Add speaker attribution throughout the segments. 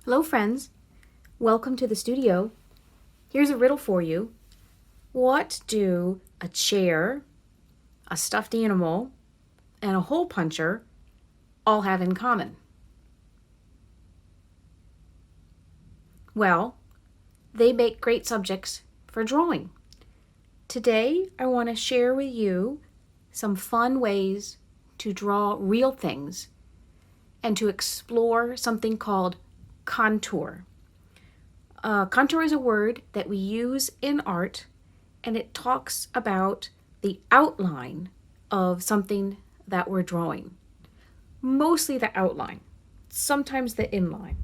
Speaker 1: Hello friends, welcome to the studio. Here's a riddle for you. What do a chair, a stuffed animal, and a hole puncher all have in common? Well, they make great subjects for drawing. Today I want to share with you some fun ways to draw real things and to explore something called contour. Contour is a word that we use in art, and it talks about the outline of something that we're drawing. Mostly the outline, sometimes the inline.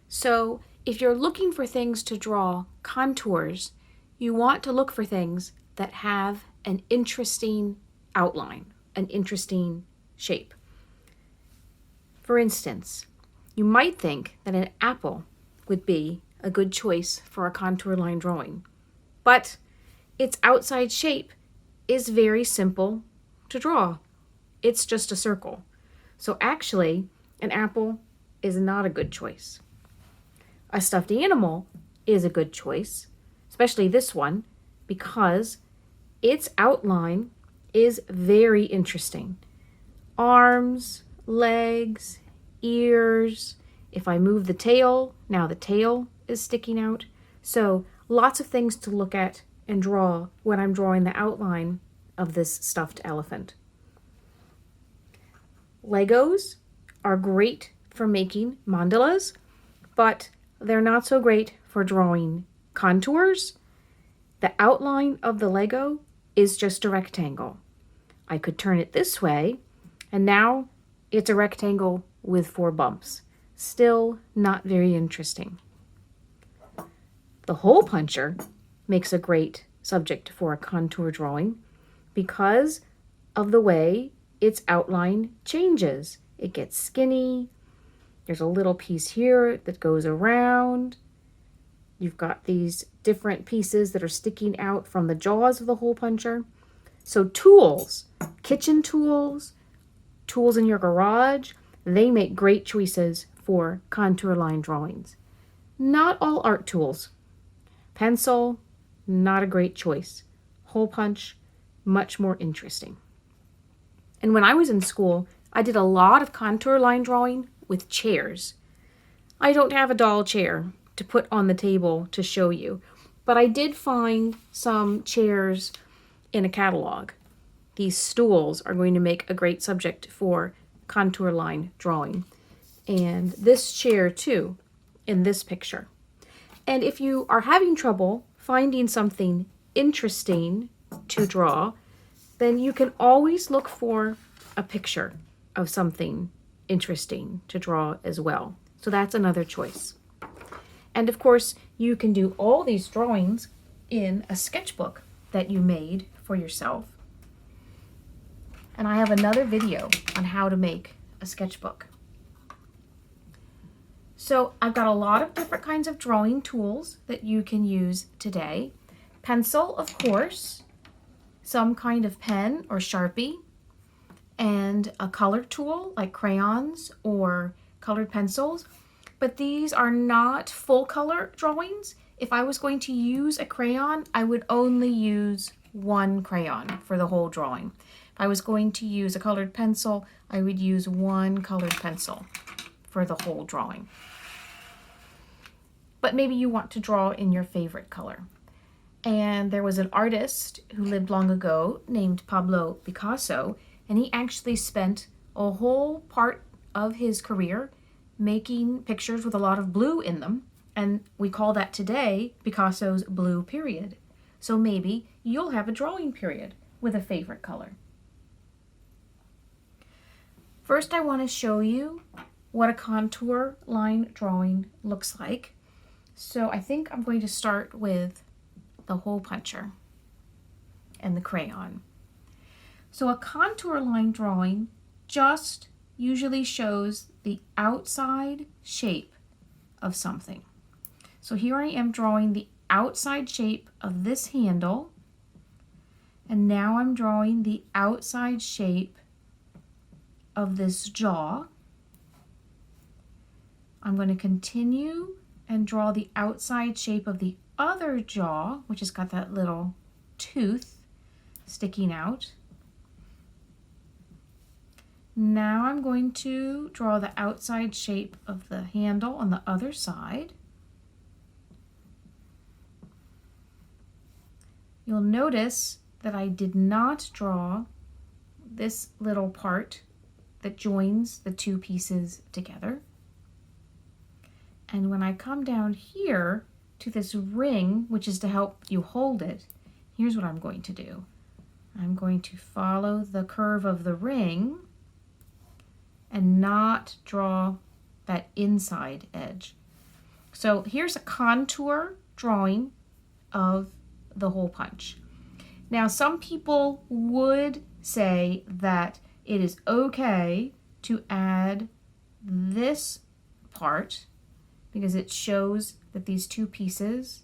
Speaker 1: So if you're looking for things to draw contours, you want to look for things that have an interesting outline, an interesting shape. For instance, you might think that an apple would be a good choice for a contour line drawing, but its outside shape is very simple to draw. It's just a circle. So actually, an apple is not a good choice. A stuffed animal is a good choice, especially this one, because its outline is very interesting. Arms, legs, ears. If I move the tail, now the tail is sticking out. So lots of things to look at and draw when I'm drawing the outline of this stuffed elephant. Legos are great for making mandalas, but they're not so great for drawing contours. The outline of the Lego is just a rectangle. I could turn it this way, and now it's a rectangle with 4 bumps. Still not very interesting. The hole puncher makes a great subject for a contour drawing because of the way its outline changes. It gets skinny. There's a little piece here that goes around. You've got these different pieces that are sticking out from the jaws of the hole puncher. So tools, kitchen tools, tools in your garage, they make great choices for contour line drawings. Not all art tools. Pencil, not a great choice. Hole punch, much more interesting. And when I was in school, I did a lot of contour line drawing with chairs. I don't have a doll chair to put on the table to show you, but I did find some chairs in a catalog. These stools are going to make a great subject for contour line drawing. And this chair too, in this picture. And if you are having trouble finding something interesting to draw, then you can always look for a picture of something interesting to draw as well. So that's another choice. And of course, you can do all these drawings in a sketchbook that you made for yourself. And I have another video on how to make a sketchbook. So I've got a lot of different kinds of drawing tools that you can use today. Pencil, of course, some kind of pen or Sharpie, and a color tool like crayons or colored pencils. But these are not full color drawings. If I was going to use a crayon, I would only use one crayon for the whole drawing. If I was going to use a colored pencil, I would use one colored pencil for the whole drawing. But maybe you want to draw in your favorite color. And there was an artist who lived long ago named Pablo Picasso, and he actually spent a whole part of his career making pictures with a lot of blue in them, and we call that today Picasso's blue period. So maybe you'll have a drawing period with a favorite color. First, I want to show you what a contour line drawing looks like. So I think I'm going to start with the hole puncher and the crayon. So a contour line drawing just usually shows the outside shape of something. So here I am drawing the outside shape of this handle, and now I'm drawing the outside shape of this jaw. I'm going to continue and draw the outside shape of the other jaw, which has got that little tooth sticking out. Now I'm going to draw the outside shape of the handle on the other side. You'll notice that I did not draw this little part that joins the two pieces together. And when I come down here to this ring, which is to help you hold it, here's what I'm going to do. I'm going to follow the curve of the ring and not draw that inside edge. So here's a contour drawing of the hole punch. Now, some people would say that it is okay to add this part because it shows that these two pieces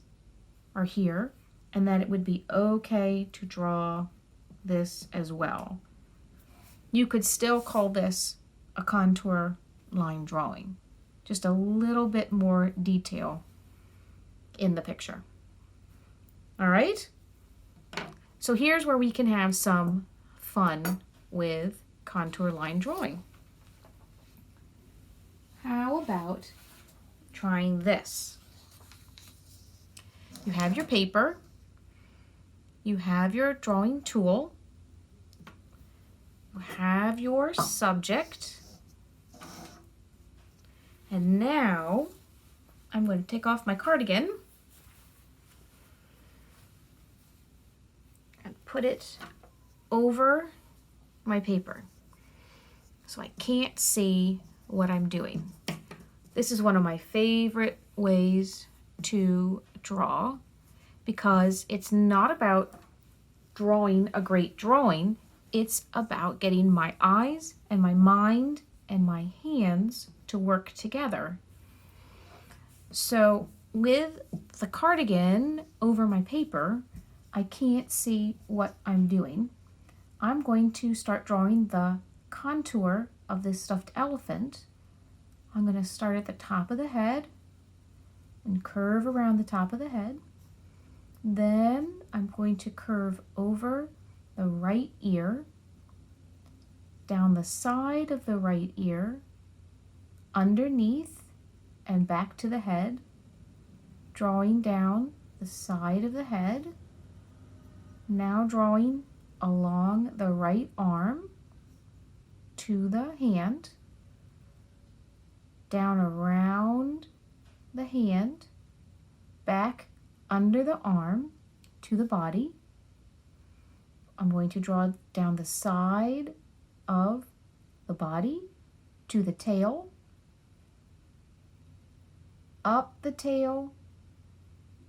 Speaker 1: are here, and that it would be okay to draw this as well. You could still call this a contour line drawing, just a little bit more detail in the picture. All right, so here's where we can have some fun with contour line drawing. How about trying this? You have your paper, you have your drawing tool, you have your subject, and now I'm going to take off my cardigan and put it over my paper so I can't see what I'm doing. This is one of my favorite ways to draw because it's not about drawing a great drawing, it's about getting my eyes and my mind and my hands to work together. So with the cardigan over my paper, I can't see what I'm doing. I'm going to start drawing the contour of this stuffed elephant. I'm going to start at the top of the head and curve around the top of the head. Then I'm going to curve over the right ear, down the side of the right ear, underneath and back to the head, drawing down the side of the head. Now drawing along the right arm to the hand, down around the hand, back under the arm to the body. I'm going to draw down the side of the body to the tail, up the tail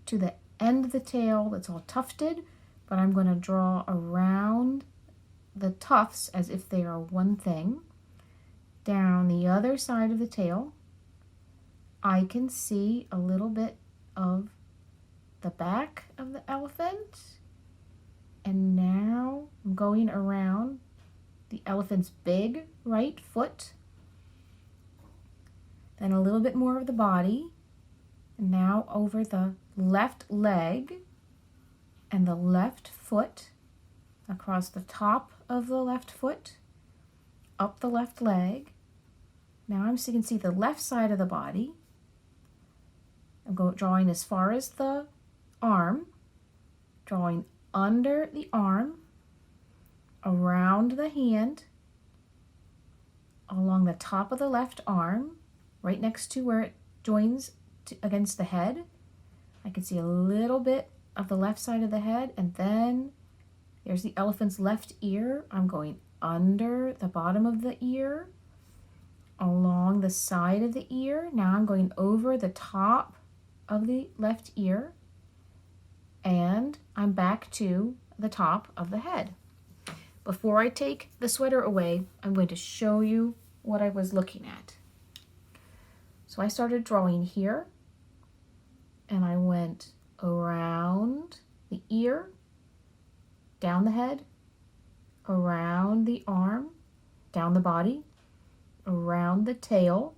Speaker 1: to the end of the tail that's all tufted, but I'm going to draw around the tufts as if they are one thing. Down the other side of the tail, I can see a little bit of the back of the elephant. And now I'm going around the elephant's big right foot, then a little bit more of the body, and now over the left leg and the left foot, across the top of the left foot, up the left leg. Now you can see the left side of the body. I'm drawing as far as the arm, drawing under the arm, around the hand, along the top of the left arm, right next to where it joins against the head. I can see a little bit of the left side of the head, and then there's the elephant's left ear. I'm going under the bottom of the ear, along the side of the ear. Now I'm going over the top of the left ear, and I'm back to the top of the head. Before I take the sweater away, I'm going to show you what I was looking at. So I started drawing here, and I went around the ear, down the head, around the arm, down the body, around the tail,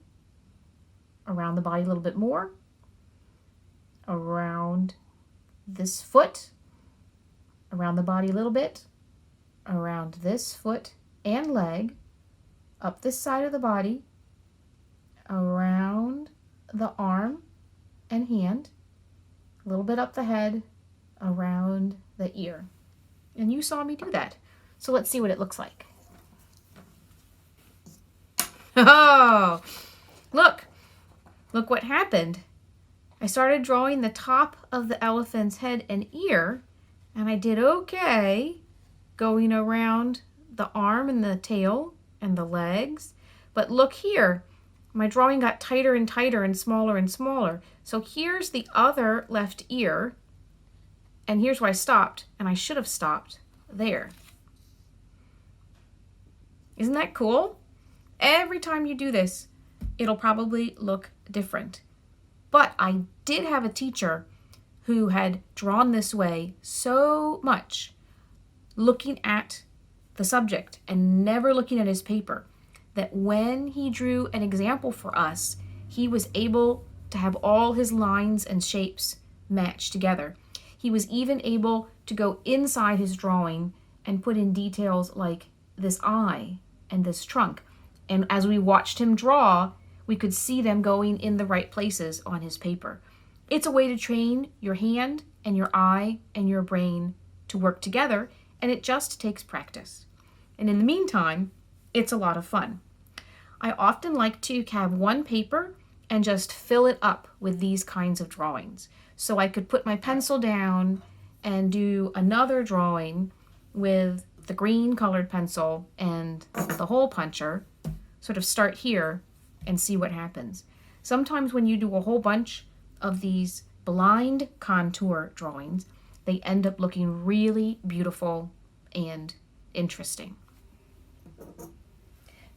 Speaker 1: around the body a little bit more, around this foot, around the body a little bit, around this foot and leg, up this side of the body, around the arm and hand, a little bit up the head, around the ear. And you saw me do that. So let's see what it looks like. Oh, look what happened. I started drawing the top of the elephant's head and ear, and I did okay going around the arm and the tail and the legs. But look here, my drawing got tighter and tighter and smaller. So here's the other left ear, and here's where I stopped, and I should have stopped there. Isn't that cool? Every time you do this, it'll probably look different. But I did have a teacher who had drawn this way so much, looking at the subject and never looking at his paper, that when he drew an example for us, he was able to have all his lines and shapes match together. He was even able to go inside his drawing and put in details like this eye and this trunk. And as we watched him draw, we could see them going in the right places on his paper. It's a way to train your hand and your eye and your brain to work together, and it just takes practice. And in the meantime, it's a lot of fun. I often like to have one paper and just fill it up with these kinds of drawings. So I could put my pencil down and do another drawing with the green colored pencil and the hole puncher, sort of start here and see what happens. Sometimes when you do a whole bunch of these blind contour drawings, they end up looking really beautiful and interesting.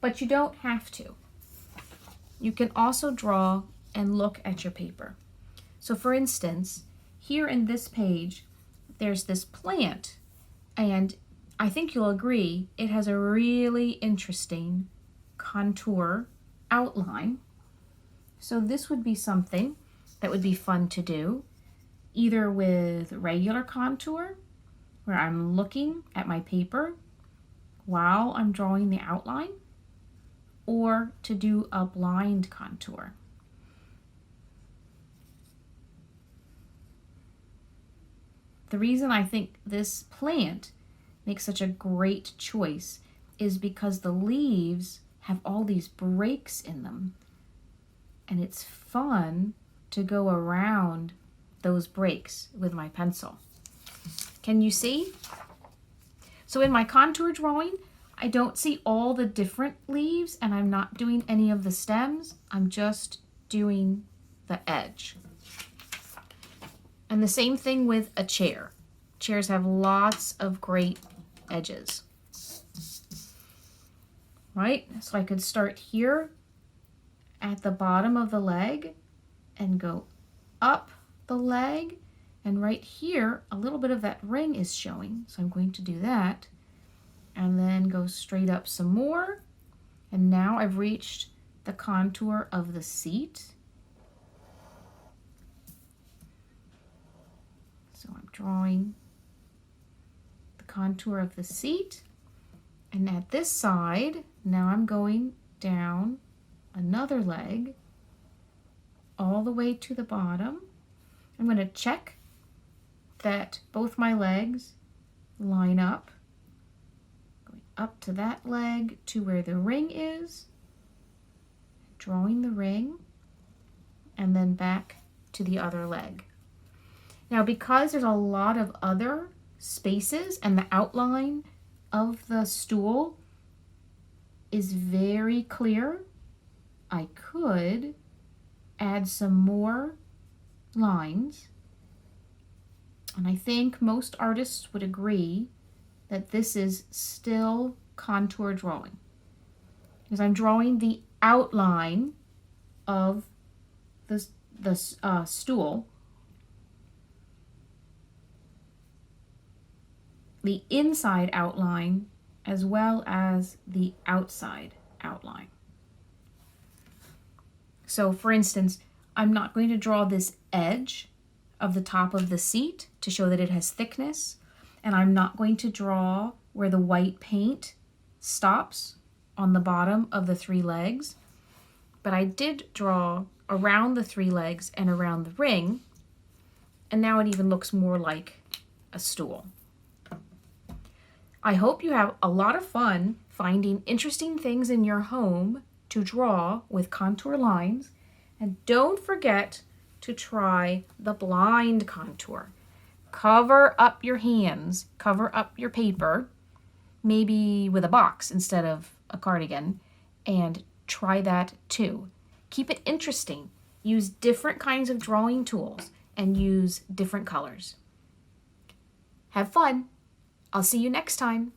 Speaker 1: But you don't have to. You can also draw and look at your paper. So for instance, here in this page, there's this plant, and I think you'll agree it has a really interesting contour outline. So this would be something that would be fun to do, either with regular contour, where I'm looking at my paper while I'm drawing the outline, or to do a blind contour. The reason I think this plant makes such a great choice is because the leaves have all these breaks in them, and it's fun to go around those breaks with my pencil. Can you see? So in my contour drawing, I don't see all the different leaves, and I'm not doing any of the stems. I'm just doing the edge. And the same thing with a chair. Chairs have lots of great edges. Right? So I could start here at the bottom of the leg and go up the leg. And right here, a little bit of that ring is showing. So I'm going to do that. And then go straight up some more. And now I've reached the contour of the seat. So I'm drawing the contour of the seat. And at this side, now I'm going down another leg all the way to the bottom. I'm going to check that both my legs line up. Going up to that leg to where the ring is, drawing the ring, and then back to the other leg. Now, because there's a lot of other spaces and the outline of the stool is very clear, I could add some more lines. And I think most artists would agree that this is still contour drawing, because I'm drawing the outline of the stool, the inside outline as well as the outside outline. So for instance, I'm not going to draw this edge of the top of the seat to show that it has thickness, and I'm not going to draw where the white paint stops on the bottom of the 3 legs, but I did draw around the 3 legs and around the ring, and now it even looks more like a stool. I hope you have a lot of fun finding interesting things in your home to draw with contour lines, and don't forget to try the blind contour. Cover up your hands, cover up your paper, maybe with a box instead of a cardigan, and try that too. Keep it interesting. Use different kinds of drawing tools and use different colors. Have fun. I'll see you next time.